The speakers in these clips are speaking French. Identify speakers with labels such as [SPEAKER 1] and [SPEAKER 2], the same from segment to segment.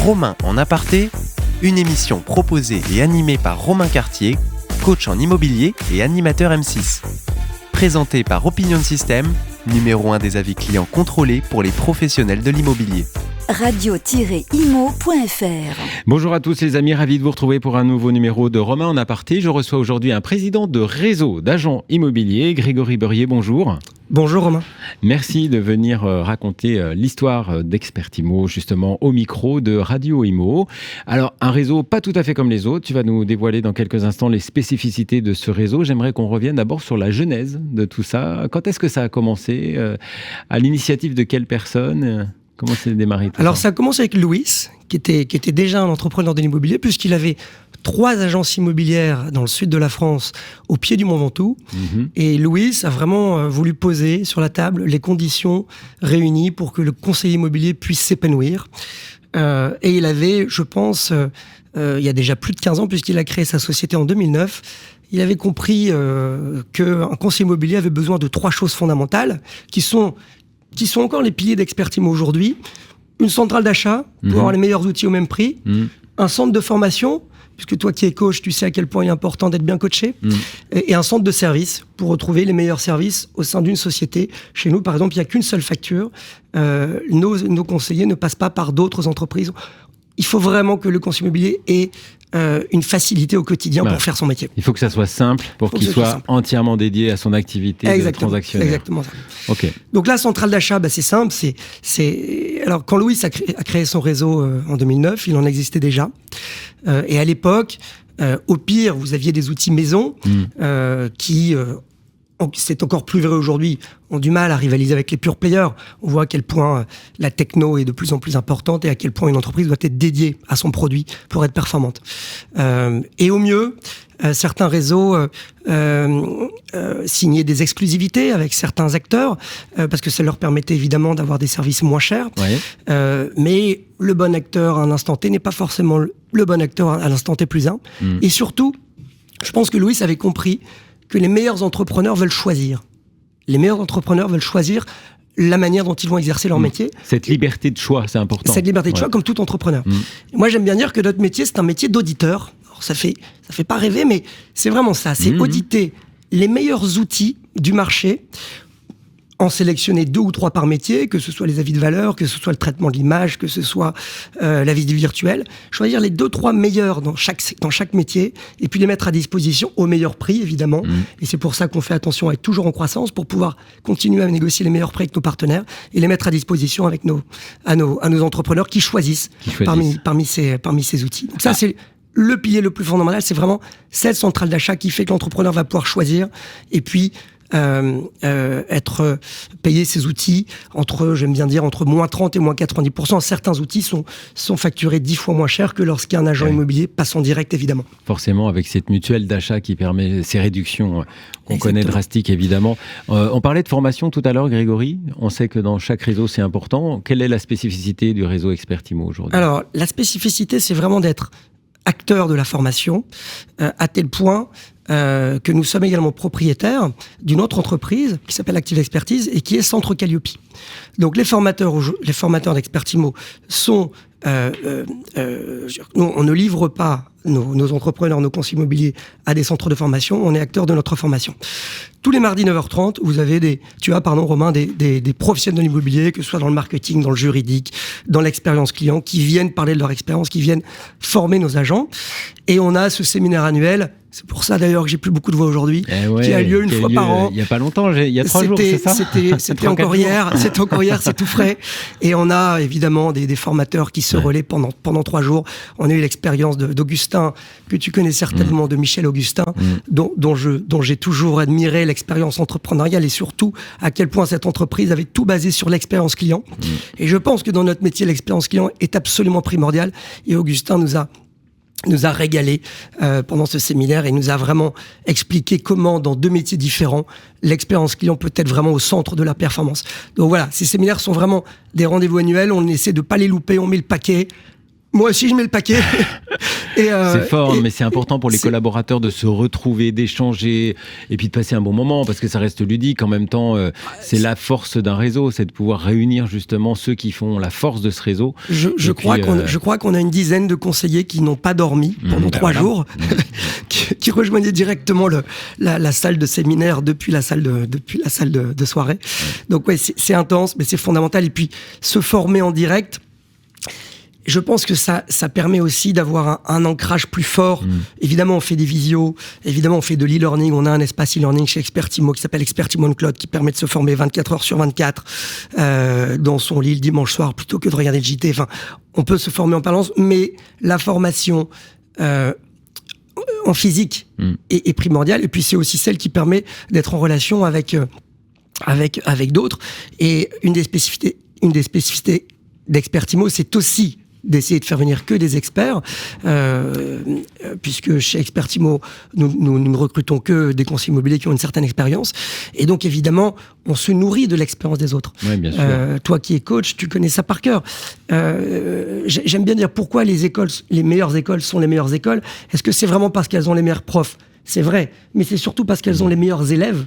[SPEAKER 1] Romain en aparté, une émission proposée et animée par Romain Cartier, coach en immobilier et animateur M6. Présentée par Opinion System, numéro 1 des avis clients contrôlés pour les professionnels de l'immobilier.
[SPEAKER 2] Radio-imo.fr.
[SPEAKER 3] Bonjour à tous les amis, ravi de vous retrouver pour un nouveau numéro de Romain en aparté. Je reçois aujourd'hui un président de réseau d'agents immobiliers, Grégory Beurier, bonjour.
[SPEAKER 4] Bonjour Romain.
[SPEAKER 3] Merci de venir raconter l'histoire d'Expertimo, justement au micro de Radio Imo. Alors, un réseau pas tout à fait comme les autres. Tu vas nous dévoiler dans quelques instants les spécificités de ce réseau. J'aimerais qu'on revienne d'abord sur la genèse de tout ça. Quand est-ce que ça a commencé ? À l'initiative de quelle personne ? Comment s'est démarré tout
[SPEAKER 4] Alors
[SPEAKER 3] ça ?
[SPEAKER 4] ça a commencé avec Louis, qui était déjà un entrepreneur de l'immobilier, puisqu'il avait 3 agences immobilières dans le sud de la France, au pied du Mont Ventoux. Et Louis a vraiment voulu poser sur la table les conditions réunies pour que le conseiller immobilier puisse s'épanouir. Et il avait, je pense, il y a déjà plus de 15 ans, puisqu'il a créé sa société en 2009, il avait compris qu'un conseiller immobilier avait besoin de 3 choses fondamentales, qui sont encore les piliers d'Expertimo aujourd'hui. Une centrale d'achat pour avoir les meilleurs outils au même prix. Un centre de formation, puisque toi qui es coach, tu sais à quel point il est important d'être bien coaché. Et un centre de service pour retrouver les meilleurs services au sein d'une société. Chez nous, par exemple, il n'y a qu'une seule facture. Nos conseillers ne passent pas par d'autres entreprises. Il faut vraiment que le conseiller immobilier ait une facilité au quotidien pour faire son métier.
[SPEAKER 3] Il faut que ça soit simple pour qu'il soit entièrement dédié à son activité de transactionnaire.
[SPEAKER 4] Exactement ça.
[SPEAKER 3] Ok.
[SPEAKER 4] Donc la centrale d'achat, c'est simple. Alors quand Louis a créé son réseau en 2009, il en existait déjà. Et à l'époque, au pire, vous aviez des outils maison qui... c'est encore plus vrai aujourd'hui, ont du mal à rivaliser avec les pure players. On voit à quel point la techno est de plus en plus importante et à quel point une entreprise doit être dédiée à son produit pour être performante. Et au mieux, certains réseaux signaient des exclusivités avec certains acteurs parce que ça leur permettait évidemment d'avoir des services moins chers. Mais le bon acteur à un instant T n'est pas forcément le bon acteur à l'instant T plus 1. Et surtout, je pense que Louis avait compris que les meilleurs entrepreneurs veulent choisir. Les meilleurs entrepreneurs veulent choisir la manière dont ils vont exercer leur métier.
[SPEAKER 3] Cette liberté de choix, c'est important.
[SPEAKER 4] Cette liberté de choix, comme tout entrepreneur. Moi, j'aime bien dire que notre métier, c'est un métier d'auditeur. Alors, ça fait pas rêver, mais c'est vraiment ça. C'est auditer les meilleurs outils du marché, en sélectionner 2 ou 3 par métier, que ce soit les avis de valeur, que ce soit le traitement de l'image, que ce soit la visite virtuelle. Choisir les 2-3 meilleurs dans chaque métier et puis les mettre à disposition au meilleur prix, évidemment. Et c'est pour ça qu'on fait attention à être toujours en croissance pour pouvoir continuer à négocier les meilleurs prix avec nos partenaires et les mettre à disposition avec nos entrepreneurs qui choisissent. Parmi ces outils. Donc ça, c'est le pilier le plus fondamental. C'est vraiment cette centrale d'achat qui fait que l'entrepreneur va pouvoir choisir et puis payer ces outils j'aime bien dire, entre moins 30 et moins 90%. Certains outils sont facturés 10 fois moins cher que lorsqu'un agent immobilier passe en direct, évidemment.
[SPEAKER 3] Forcément, avec cette mutuelle d'achat qui permet ces réductions qu'on connaît drastiques, évidemment. On parlait de formation tout à l'heure, Grégory. On sait que dans chaque réseau, c'est important. Quelle est la spécificité du réseau Expertimo aujourd'hui ?
[SPEAKER 4] Alors, la spécificité, c'est vraiment d'être acteur de la formation, à tel point que nous sommes également propriétaires d'une autre entreprise qui s'appelle Active Expertise et qui est Centre Calliope. Donc les formateurs d'Expertimo sont... nous, on ne livre pas nos entrepreneurs, nos conseillers immobiliers à des centres de formation, on est acteur de notre formation. Tous les mardis 9h30, tu as, Romain, des professionnels de l'immobilier, que ce soit dans le marketing, dans le juridique, dans l'expérience client, qui viennent parler de leur expérience, qui viennent former nos agents. Et on a ce séminaire annuel, c'est pour ça d'ailleurs que j'ai plus beaucoup de voix aujourd'hui, qui a lieu une fois par an.
[SPEAKER 3] Il n'y a pas longtemps, il y a 3 jours, c'est ça ?
[SPEAKER 4] C'était encore hier, c'est tout frais. Et on a évidemment des formateurs qui se relaient pendant 3 jours. On a eu l'expérience d'Augustin, que tu connais certainement, de Michel Augustin, dont j'ai toujours admiré l'expérience entrepreneuriale et surtout à quel point cette entreprise avait tout basé sur l'expérience client. Et je pense que dans notre métier, l'expérience client est absolument primordiale. Et Augustin nous a régalé pendant ce séminaire et nous a vraiment expliqué comment, dans 2 métiers différents, l'expérience client peut être vraiment au centre de la performance. Donc voilà, ces séminaires sont vraiment des rendez-vous annuels. On essaie de pas les louper, on met le paquet. Moi aussi, je mets le paquet.
[SPEAKER 3] C'est fort, mais c'est important pour les collaborateurs de se retrouver, d'échanger, et puis de passer un bon moment, parce que ça reste ludique. En même temps, c'est la force d'un réseau, c'est de pouvoir réunir justement ceux qui font la force de ce réseau.
[SPEAKER 4] Je crois qu'on a une dizaine de conseillers qui n'ont pas dormi pendant 3 jours, qui rejoignaient directement la salle de séminaire depuis la salle de soirée. Donc ouais, c'est intense, mais c'est fondamental. Et puis, se former en direct, je pense que ça permet aussi d'avoir un ancrage plus fort. Évidemment, on fait des visios, évidemment, on fait de l'e-learning. On a un espace e-learning chez Expertimo qui s'appelle Expertimo on Cloud, qui permet de se former 24 heures sur 24 dans son lit le dimanche soir plutôt que de regarder le JT. Enfin, on peut se former en permanence, mais la formation en physique est primordiale. Et puis, c'est aussi celle qui permet d'être en relation avec d'autres. Et une des spécificités d'Expertimo, c'est aussi d'essayer de faire venir que des experts, puisque chez Expertimo, nous ne recrutons que des conseillers immobiliers qui ont une certaine expérience. Et donc, évidemment, on se nourrit de l'expérience des autres.
[SPEAKER 3] Oui, bien sûr.
[SPEAKER 4] Toi qui es coach, tu connais ça par cœur. J'aime bien dire pourquoi les meilleures écoles sont les meilleures écoles. Est-ce que c'est vraiment parce qu'elles ont les meilleurs profs ? C'est vrai, mais c'est surtout parce qu'elles ont les meilleurs élèves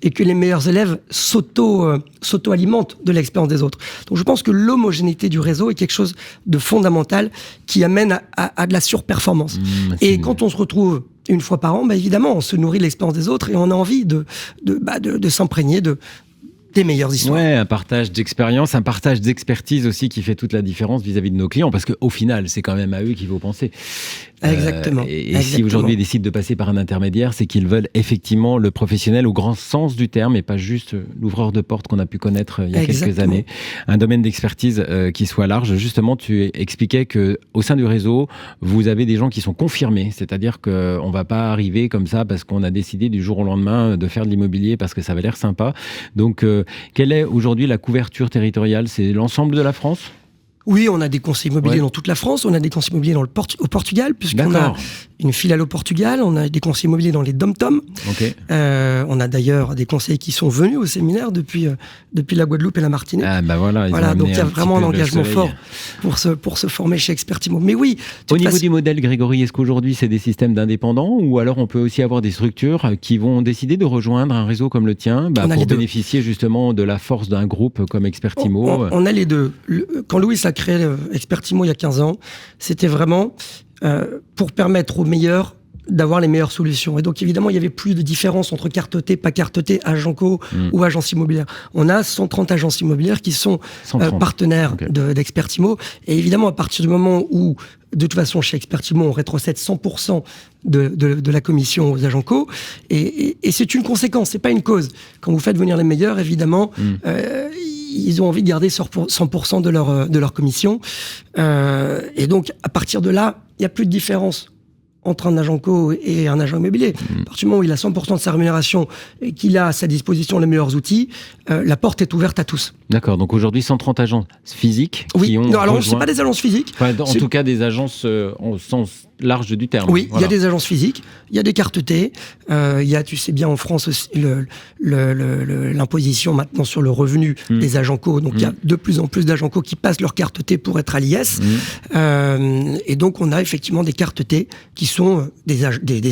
[SPEAKER 4] et que les meilleurs élèves s'auto-alimentent de l'expérience des autres. Donc je pense que l'homogénéité du réseau est quelque chose de fondamental qui amène à de la surperformance. Et quand on se retrouve une fois par an, évidemment, on se nourrit de l'expérience des autres et on a envie de s'imprégner des meilleures histoires.
[SPEAKER 3] Ouais, un partage d'expérience, un partage d'expertise aussi qui fait toute la différence vis-à-vis de nos clients, parce qu'au final, c'est quand même à eux qu'il faut penser.
[SPEAKER 4] Exactement.
[SPEAKER 3] Et si aujourd'hui ils décident de passer par un intermédiaire, c'est qu'ils veulent effectivement le professionnel au grand sens du terme et pas juste l'ouvreur de porte qu'on a pu connaître il y a quelques années. Un domaine d'expertise qui soit large. Justement, tu expliquais qu'au sein du réseau, vous avez des gens qui sont confirmés, c'est-à-dire qu'on ne va pas arriver comme ça parce qu'on a décidé du jour au lendemain de faire de l'immobilier parce que ça va l'air sympa. Donc, quelle est aujourd'hui la couverture territoriale ? C'est l'ensemble de la France ?
[SPEAKER 4] Oui, on a des conseillers immobiliers dans toute la France, on a des conseillers immobiliers au Portugal, puisqu'on a une filiale au Portugal, on a des conseillers immobiliers dans les dom-toms. On a d'ailleurs des conseillers qui sont venus au séminaire depuis la Guadeloupe et la Martinique.
[SPEAKER 3] Voilà,
[SPEAKER 4] donc il y a vraiment un engagement fort pour se former chez Expertimo. Mais oui.
[SPEAKER 3] Au niveau du modèle, Grégory, est-ce qu'aujourd'hui c'est des systèmes d'indépendants ou alors on peut aussi avoir des structures qui vont décider de rejoindre un réseau comme le tien pour bénéficier justement de la force d'un groupe comme Expertimo?
[SPEAKER 4] On a les deux. Quand Louis a créé Expertimo il y a 15 ans, c'était vraiment pour permettre aux meilleurs d'avoir les meilleures solutions. Et donc, évidemment, il n'y avait plus de différence entre cartoté, pas cartoté, agent co ou agence immobilière. On a 130 agences immobilières qui sont partenaires d'Expertimo. Et évidemment, à partir du moment où, de toute façon, chez Expertimo, on rétrocède 100% de la commission aux agents co. Et c'est une conséquence, c'est pas une cause. Quand vous faites venir les meilleurs, évidemment, ils ont envie de garder 100% de leur commission. Et donc, à partir de là, il n'y a plus de différence entre un agent co et un agent immobilier. À partir du moment où il a 100% de sa rémunération et qu'il a à sa disposition les meilleurs outils, la porte est ouverte à tous.
[SPEAKER 3] D'accord, donc aujourd'hui 130 agences physiques qui ont
[SPEAKER 4] alors
[SPEAKER 3] rejoint...
[SPEAKER 4] c'est pas des agences physiques.
[SPEAKER 3] En tout cas des agences au sens large du terme.
[SPEAKER 4] Oui, il y a des agences physiques, il y a des cartes-T, il y a, tu sais bien, en France aussi, l'imposition maintenant sur le revenu des agents co. Donc il y a de plus en plus d'agents co qui passent leur carte-T pour être à l'IS. Et donc on a effectivement des cartes-T qui sont des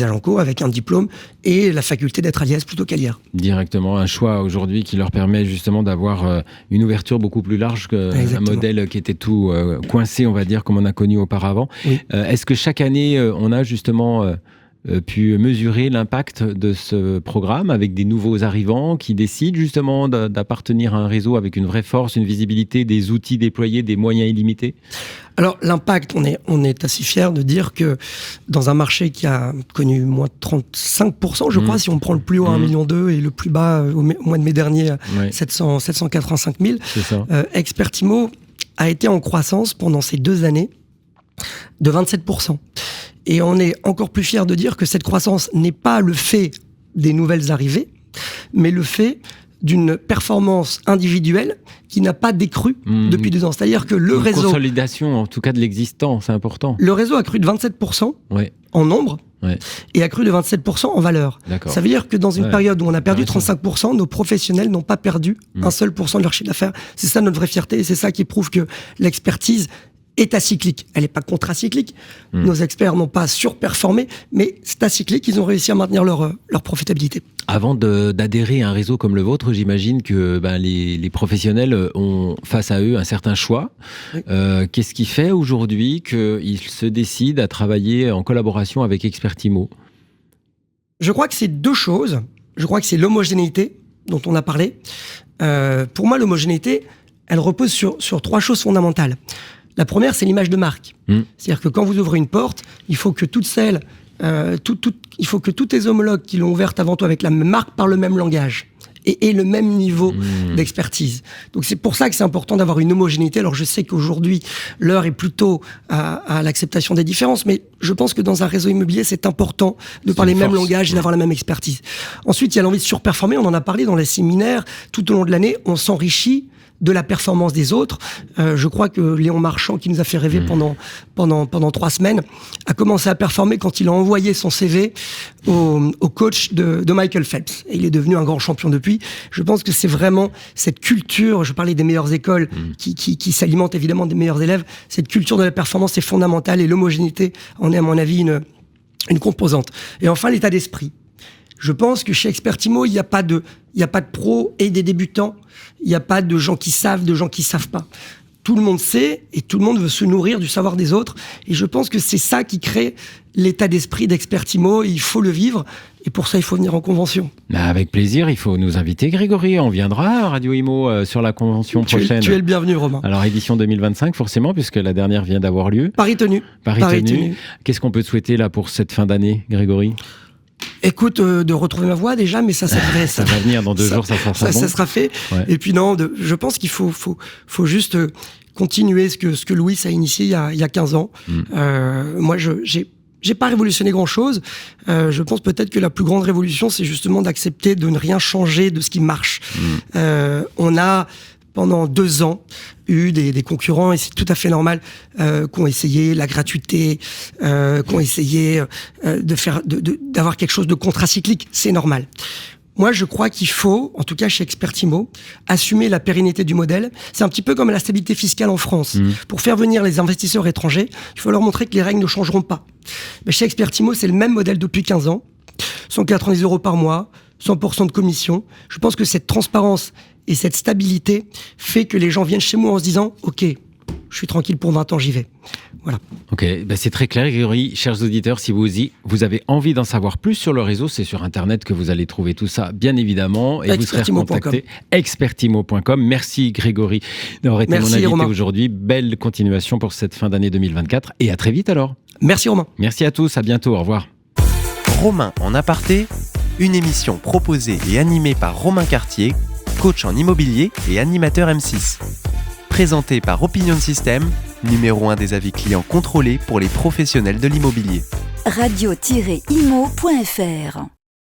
[SPEAKER 4] agents co avec un diplôme et la faculté d'être à l'IS plutôt qu'à l'IR.
[SPEAKER 3] Directement, un choix aujourd'hui qui leur permet justement d'avoir une ouverture beaucoup plus large qu'un modèle qui était tout coincé, on va dire, comme on a connu auparavant. Oui. Est-ce que chaque année, on a justement pu mesurer l'impact de ce programme avec des nouveaux arrivants qui décident justement d'appartenir à un réseau avec une vraie force, une visibilité, des outils déployés, des moyens illimités ?
[SPEAKER 4] Alors, l'impact, on est assez fiers de dire que dans un marché qui a connu moins de 35%, je crois, si on prend le plus haut à 1,2 million et le plus bas au mois de mai dernier, 785 000, Expertimo a été en croissance pendant ces 2 années de 27%. Et on est encore plus fiers de dire que cette croissance n'est pas le fait des nouvelles arrivées, mais le fait d'une performance individuelle qui n'a pas décru depuis 2 ans. C'est-à-dire que le réseau...
[SPEAKER 3] Consolidation, en tout cas, de l'existant, c'est important.
[SPEAKER 4] Le réseau a cru de 27% en nombre et a cru de 27% en valeur. Ça veut dire que dans une période où on a perdu 35%, nos professionnels n'ont pas perdu un seul % de leur chiffre d'affaires. C'est ça notre vraie fierté et c'est ça qui prouve que l'expertise est acyclique. Elle n'est pas contracyclique. Nos experts n'ont pas surperformé, mais c'est acyclique. Ils ont réussi à maintenir leur profitabilité.
[SPEAKER 3] Avant d'adhérer à un réseau comme le vôtre, j'imagine que les professionnels ont face à eux un certain choix. Oui. Qu'est-ce qui fait aujourd'hui qu'ils se décident à travailler en collaboration avec Expertimo ?
[SPEAKER 4] Je crois que c'est deux choses. Je crois que c'est l'homogénéité dont on a parlé. Pour moi, l'homogénéité, elle repose sur trois choses fondamentales. La première, c'est l'image de marque. C'est-à-dire que quand vous ouvrez une porte, il faut que toutes celles, il faut que tous tes homologues qui l'ont ouverte avant toi avec la même marque parlent le même langage et le même niveau d'expertise. Donc c'est pour ça que c'est important d'avoir une homogénéité. Alors je sais qu'aujourd'hui, l'heure est plutôt à l'acceptation des différences, mais je pense que dans un réseau immobilier, c'est important de parler le même langage et d'avoir la même expertise. Ensuite, il y a l'envie de surperformer. On en a parlé dans les séminaires. Tout au long de l'année, on s'enrichit de la performance des autres. Je crois que Léon Marchand, qui nous a fait rêver pendant 3 semaines, a commencé à performer quand il a envoyé son CV au coach de Michael Phelps. Et il est devenu un grand champion depuis. Je pense que c'est vraiment cette culture, je parlais des meilleures écoles, qui s'alimentent évidemment des meilleurs élèves. Cette culture de la performance est fondamentale et l'homogénéité en est, à mon avis, une composante. Et enfin, l'état d'esprit. Je pense que chez Expertimo, il n'y a pas de pros et des débutants. Il n'y a pas de gens qui savent, de gens qui savent pas. Tout le monde sait et tout le monde veut se nourrir du savoir des autres. Et je pense que c'est ça qui crée l'état d'esprit d'Expertimo. Il faut le vivre. Et pour ça, il faut venir en convention.
[SPEAKER 3] Avec plaisir, il faut nous inviter, Grégory. On viendra à Radio Imo sur la convention prochaine.
[SPEAKER 4] Tu es le bienvenu, Romain.
[SPEAKER 3] Alors, édition 2025, forcément, puisque la dernière vient d'avoir lieu.
[SPEAKER 4] Paris tenu.
[SPEAKER 3] Paris tenu. Qu'est-ce qu'on peut te souhaiter là pour cette fin d'année, Grégory ?
[SPEAKER 4] Écoute, de retrouver ma voix déjà, mais ça devrait...
[SPEAKER 3] ça va venir dans 2 jours, ça sera bon.
[SPEAKER 4] Ça sera fait. Ouais. Et puis non, je pense qu'il faut juste continuer ce que Louis a initié il y a 15 ans. Moi, j'ai pas révolutionné grand-chose. Je pense peut-être que la plus grande révolution, c'est justement d'accepter de ne rien changer de ce qui marche. On a... pendant 2 ans, eu des concurrents, et c'est tout à fait normal, qui ont essayé la gratuité, qui ont essayé d'avoir quelque chose de contracyclique. C'est normal. Moi, je crois qu'il faut, en tout cas chez Expertimo, assumer la pérennité du modèle. C'est un petit peu comme la stabilité fiscale en France. Pour faire venir les investisseurs étrangers, il faut leur montrer que les règles ne changeront pas. Mais chez Expertimo, c'est le même modèle depuis 15 ans. 190 € par mois, 100% de commission. Je pense que cette transparence et cette stabilité fait que les gens viennent chez moi en se disant « Ok, je suis tranquille pour 20 ans, j'y vais. » Voilà.
[SPEAKER 3] Ok, c'est très clair, Grégory. Chers auditeurs, si vous avez envie d'en savoir plus sur le réseau, c'est sur Internet que vous allez trouver tout ça, bien évidemment. Et vous serez recontacté. Expertimo.com. Merci, Grégory, d'avoir été mon invité aujourd'hui. Belle continuation pour cette fin d'année 2024. Et à très vite alors.
[SPEAKER 4] Merci, Romain.
[SPEAKER 3] Merci à tous. À bientôt. Au revoir.
[SPEAKER 1] Romain en aparté, une émission proposée et animée par Romain Cartier, coach en immobilier et animateur M6. Présenté par Opinion System, numéro 1 des avis clients contrôlés pour les professionnels de l'immobilier.
[SPEAKER 2] Radio-imo.fr